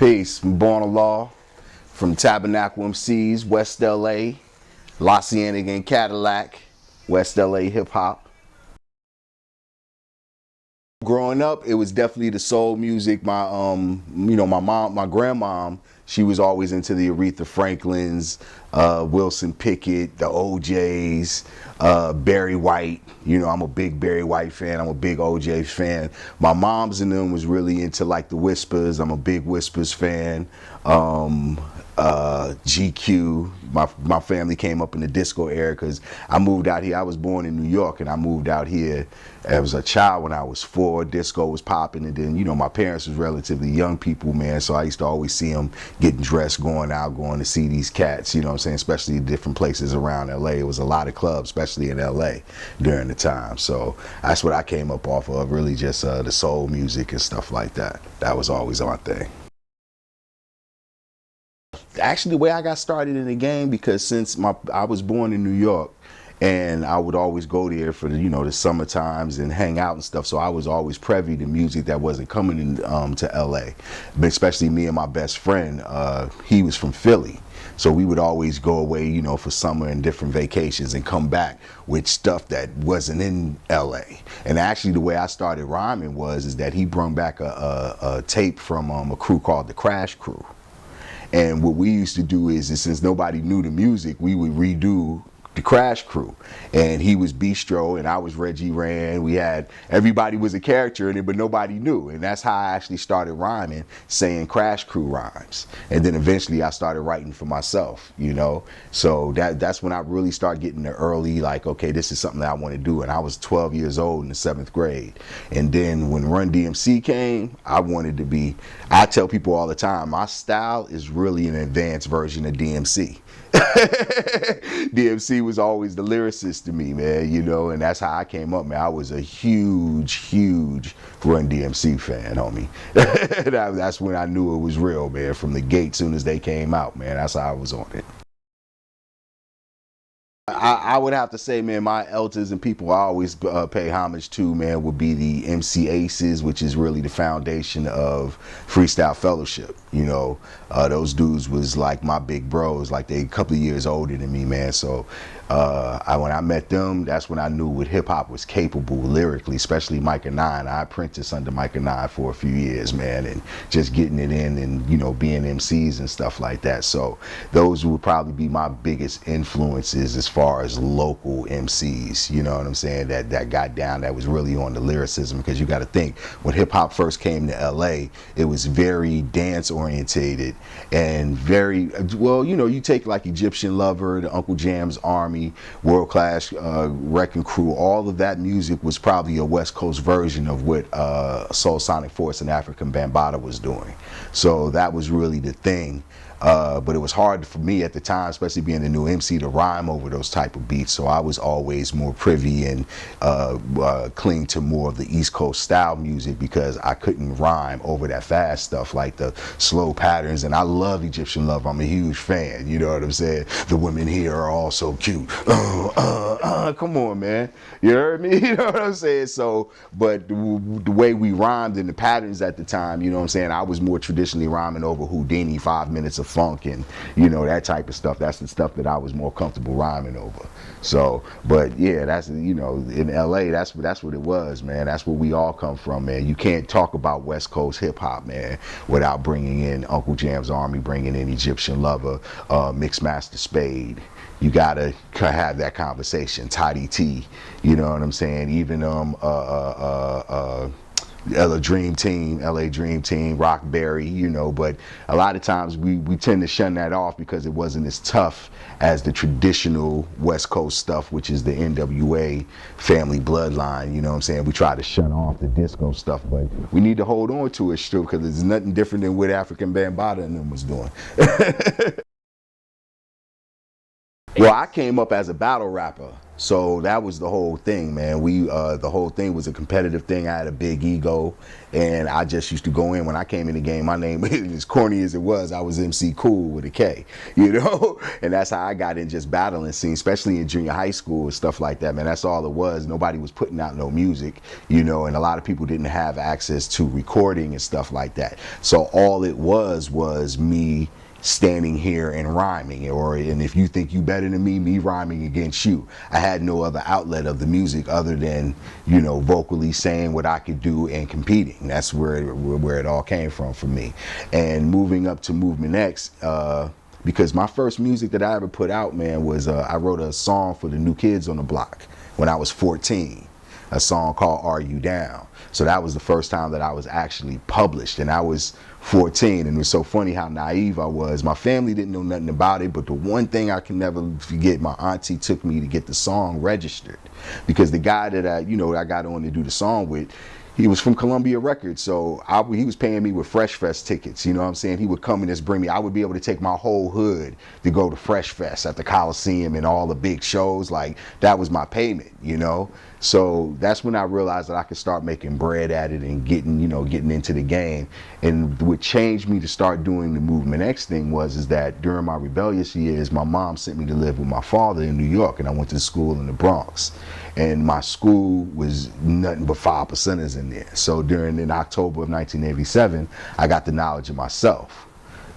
Peace. I'm Born of Law from Tabernacle MCs, West LA, La Cienega and Cadillac, West LA hip hop. Growing up, it was definitely the soul music. My grandmom, she was always into the Aretha Franklins, Wilson Pickett, the OJs, Barry White. I'm a big Barry White fan. I'm a big OJ fan. My mom's and them was really into like the Whispers. I'm a big Whispers fan. GQ. My family came up in the disco era because I moved out here. I was born in New York and I moved out here as a child when I was 4. Disco was popping, and then my parents was relatively young people, man, so I used to always see them getting dressed, going out, going to see these cats, you know what I'm saying, especially different places around LA. It was a lot of clubs, especially in LA during the time. So that's what I came up off of, really just the soul music and stuff like that. That was always my thing. Actually, the way I got started in the game, because since I was born in New York, and I would always go there for the summer times and hang out and stuff. So I was always privy to music that wasn't coming in to LA. But especially me and my best friend, he was from Philly. So we would always go away, for summer and different vacations and come back with stuff that wasn't in LA. And actually the way I started rhyming is that he brought back a tape from a crew called the Crash Crew. And what we used to do is since nobody knew the music, we would redo the Crash Crew, and he was Bistro and I was Reggie Rand. Everybody was a character in it, but nobody knew, and that's how I actually started rhyming, saying Crash Crew rhymes. And then eventually I started writing for myself, so that's when I really started getting the early, like, okay, this is something that I want to do. And I was 12 years old in the 7th grade. And then when Run DMC came, I tell people all the time, my style is really an advanced version of DMC. DMC was always the lyricist to me, man, and that's how I came up, man. I was a huge Run DMC fan, homie. That's when I knew it was real, man, from the gate. Soon as they came out, man, that's how I was on it. I would have to say, man, my elders and people I always pay homage to, man, would be the MC Aces, which is really the foundation of Freestyle Fellowship. Those dudes was like my big bros, like they a couple of years older than me, man. So when I met them, that's when I knew what hip hop was capable lyrically, especially Micah 9. I apprenticed under Micah 9 for a few years, man, and just getting it in and, being MCs and stuff like that. So those would probably be my biggest influences as far as local MCs, you know what I'm saying, that got down, that was really on the lyricism. Because you got to think, when hip hop first came to LA, it was very dance orientated and very, well, you take like Egyptian Lover, the Uncle Jam's Army, World Class Wrecking Crew, all of that music was probably a West Coast version of what Soul Sonic Force and African Bambaataa was doing. So that was really the thing. But it was hard for me at the time, especially being a new MC, to rhyme over those type of beats. So I was always more privy and cling to more of the East Coast style music, because I couldn't rhyme over that fast stuff, like the slow patterns. And I love Egyptian Love. I'm a huge fan. You know what I'm saying? The women here are all so cute. Come on, man. You heard me? You know what I'm saying? So, but the way we rhymed and the patterns at the time, you know what I'm saying, I was more traditionally rhyming over Houdini, 5 minutes of funk and that type of stuff. That's the stuff that I was more comfortable rhyming over. So, but yeah, that's in LA, that's what it was, man. That's where we all come from, man. You can't talk about West Coast hip hop, man, without bringing in Uncle Jam's Army, bringing in Egyptian Lover, Mixmaster Spade. You gotta have that conversation. Toddy T, you know what I'm saying? Even LA Dream Team, Rockberry, but a lot of times we tend to shun that off because it wasn't as tough as the traditional West Coast stuff, which is the NWA family bloodline, you know what I'm saying? We try to shun off the disco stuff, but we need to hold on to it still, because it's nothing different than what African Bambaataa and them was doing. Well, I came up as a battle rapper, so that was the whole thing, man. The whole thing was a competitive thing. I had a big ego, and I just used to go in. When I came in the game, my name, as corny as it was, I was MC Cool with a K, you know. And that's how I got in, just battling scene, especially in junior high school and stuff like that, man. That's all it was. Nobody was putting out no music, you know, and a lot of people didn't have access to recording and stuff like that. So all it was me standing here and rhyming, and if you think you better than me rhyming against you. I had no other outlet of the music other than, you know, vocally saying what I could do and competing. That's where it all came from for me. And moving up to Movement X, because my first music that I ever put out, man, was I wrote a song for the New Kids on the Block when I was 14, a song called Are You Down? So that was the first time that I was actually published, and I was 14, and it was so funny how naive I was. My family didn't know nothing about it, but the one thing I can never forget, my auntie took me to get the song registered, because the guy that I got on to do the song with, he was from Columbia Records, so he was paying me with Fresh Fest tickets, you know what I'm saying? He would come and just bring me, I would be able to take my whole hood to go to Fresh Fest at the Coliseum and all the big shows. Like, that was my payment, you know? So that's when I realized that I could start making bread at it and getting into the game. And what changed me to start doing the Movement X thing is that during my rebellious years, my mom sent me to live with my father in New York, and I went to school in the Bronx. And my school was nothing but 5%ers in there. So in October of 1987, I got the knowledge of myself.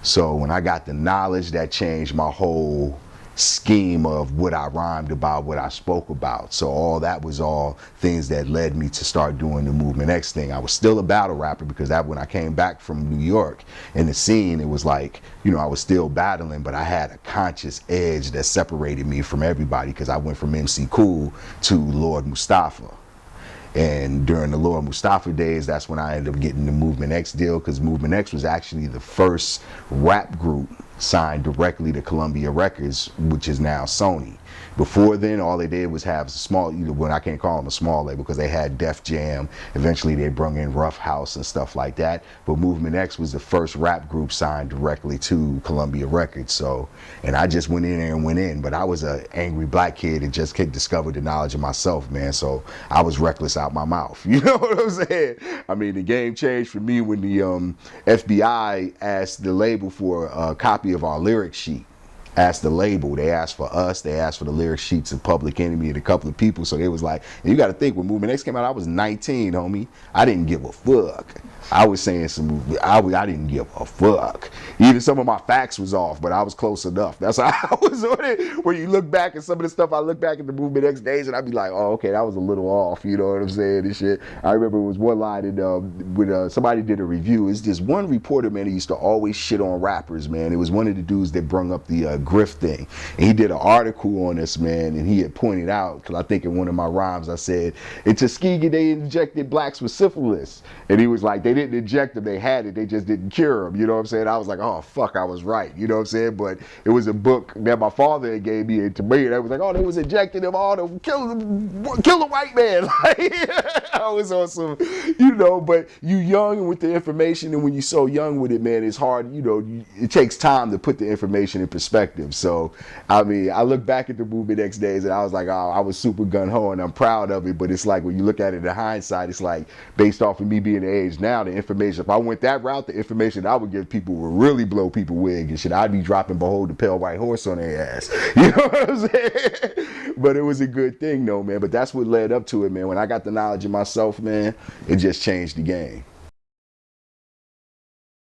So when I got the knowledge, that changed my whole scheme of what I rhymed about, what I spoke about. So all that was all things that led me to start doing the Movement X thing. I was still a battle rapper, because when I came back from New York in the scene, it was like, you know, I was still battling, but I had a conscious edge that separated me from everybody, because I went from MC Cool to Lord Mustafa. And during the Lord Mustafa days, that's when I ended up getting the Movement X deal, because Movement X was actually the first rap group signed directly to Columbia Records, which is now Sony. Before then, all they did was have a small, I can't call them a small label, because they had Def Jam. Eventually, they brought in Rough House and stuff like that. But Movement X was the first rap group signed directly to Columbia Records. So, and I just went in there and went in. But I was an angry black kid and just discovered the knowledge of myself, man. So I was reckless out my mouth. You know what I'm saying? I mean, the game changed for me when the FBI asked the label for a copy of our lyric sheet. Asked the label, they asked for us, they asked for the lyric sheets of Public Enemy and a couple of people. So they was like, and you got to think, when Movement X came out, I was 19, homie. I didn't give a fuck. I was saying I didn't give a fuck. Even some of my facts was off, but I was close enough. That's how I was on it. When you look back at some of the stuff, I look back at the Movement X days, and I'd be like, oh, okay, that was a little off. You know what I'm saying? And shit. I remember it was one line when somebody did a review. It's just one reporter, man, he used to always shit on rappers, man. It was one of the dudes that brung up the grift thing. And he did an article on this, man, and he had pointed out, because I think in one of my rhymes I said, in Tuskegee they injected blacks with syphilis. And he was like, they didn't inject them, they had it, they just didn't cure them. You know what I'm saying? I was like, oh, fuck, I was right. You know what I'm saying? But it was a book that my father had gave me, and to me, that was like, oh, they was injecting them all to kill the white man. Like, I was on some, you know, but you young with the information, and when you're so young with it, man, it's hard, you know, it takes time to put the information in perspective. So, I mean, I look back at the Movement X days, and I was like, oh, I was super gun-ho, and I'm proud of it, but it's like, when you look at it in hindsight, it's like, based off of me being the age now, the information, if I went that route, the information I would give people would really blow people wig and shit. I'd be dropping Behold the Pale White Horse on their ass. You know what I'm saying? But it was a good thing, though, man. But that's what led up to it, man. When I got the knowledge of myself, man, it just changed the game.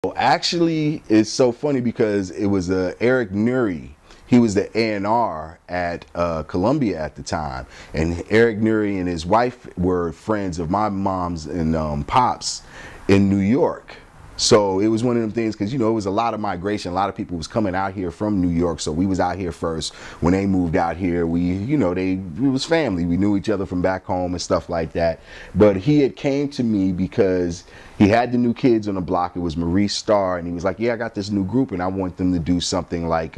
Well, actually, it's so funny, because it was Eric Nuri. He was the A&R at Columbia at the time. And Eric Nuri and his wife were friends of my mom's and pops in New York. So it was one of them things, because, you know, it was a lot of migration. A lot of people was coming out here from New York. So we was out here first. When they moved out here, it was family. We knew each other from back home and stuff like that. But he had came to me because he had the New Kids on the Block. It was Maurice Starr, and he was like, yeah, I got this new group, and I want them to do something like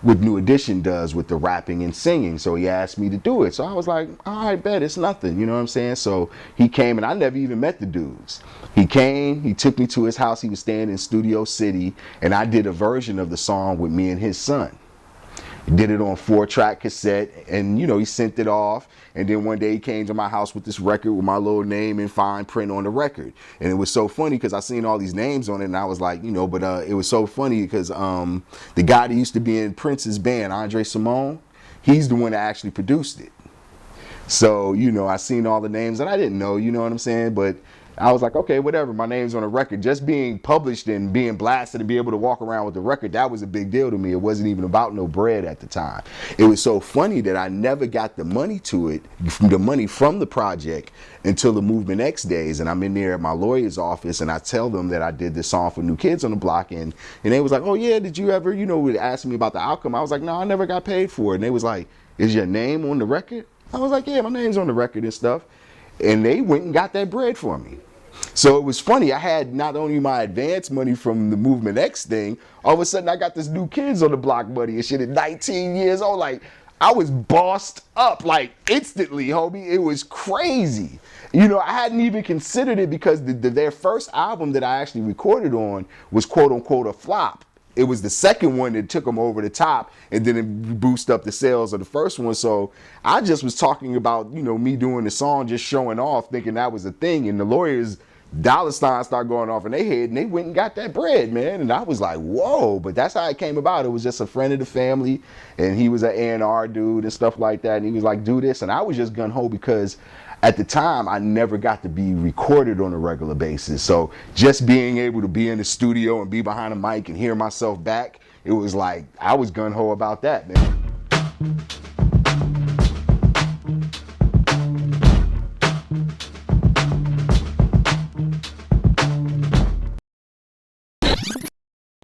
what New Edition does with the rapping and singing. So he asked me to do it. So I was like, all right, bet, it's nothing. You know what I'm saying? So he came, and I never even met the dudes. He came, he took me to his house. He was staying in Studio City, and I did a version of the song with me and his son. Did it on 4-track cassette, and you know, he sent it off. And then one day he came to my house with this record with my little name in fine print on the record. And it was so funny because I seen all these names on it, and I was like, you know, but it was so funny because the guy that used to be in Prince's band, Andre Simone, he's the one that actually produced it. So, you know, I seen all the names that I didn't know, you know what I'm saying? But I was like, okay, whatever, my name's on a record. Just being published and being blasted and be able to walk around with the record, that was a big deal to me. It wasn't even about no bread at the time. It was so funny that I never got the money to it, the money from the project, until the Movement X days. And I'm in there at my lawyer's office, and I tell them that I did this song for New Kids on the Block. And they was like, oh yeah, did you ever, you know, would ask me about the outcome. I was like, no, I never got paid for it. And they was like, is your name on the record? I was like, yeah, my name's on the record and stuff. And they went and got that bread for me. So it was funny. I had not only my advance money from the Movement X thing, all of a sudden I got this New Kids on the Block money and shit at 19 years old. Like, I was bossed up like instantly, homie. It was crazy. You know, I hadn't even considered it because their first album that I actually recorded on was quote unquote a flop. It was the second one that took them over the top, and then it boosted up the sales of the first one. So I just was talking about, you know, me doing the song, just showing off, thinking that was a thing. And the lawyers, dollar signs started going off in their head, and they went and got that bread, man. And I was like, whoa, but that's how it came about. It was just a friend of the family, and he was an A&R dude and stuff like that. And he was like, do this. And I was just gung-ho because at the time, I never got to be recorded on a regular basis. So just being able to be in the studio and be behind a mic and hear myself back, it was like, I was gung-ho about that, man.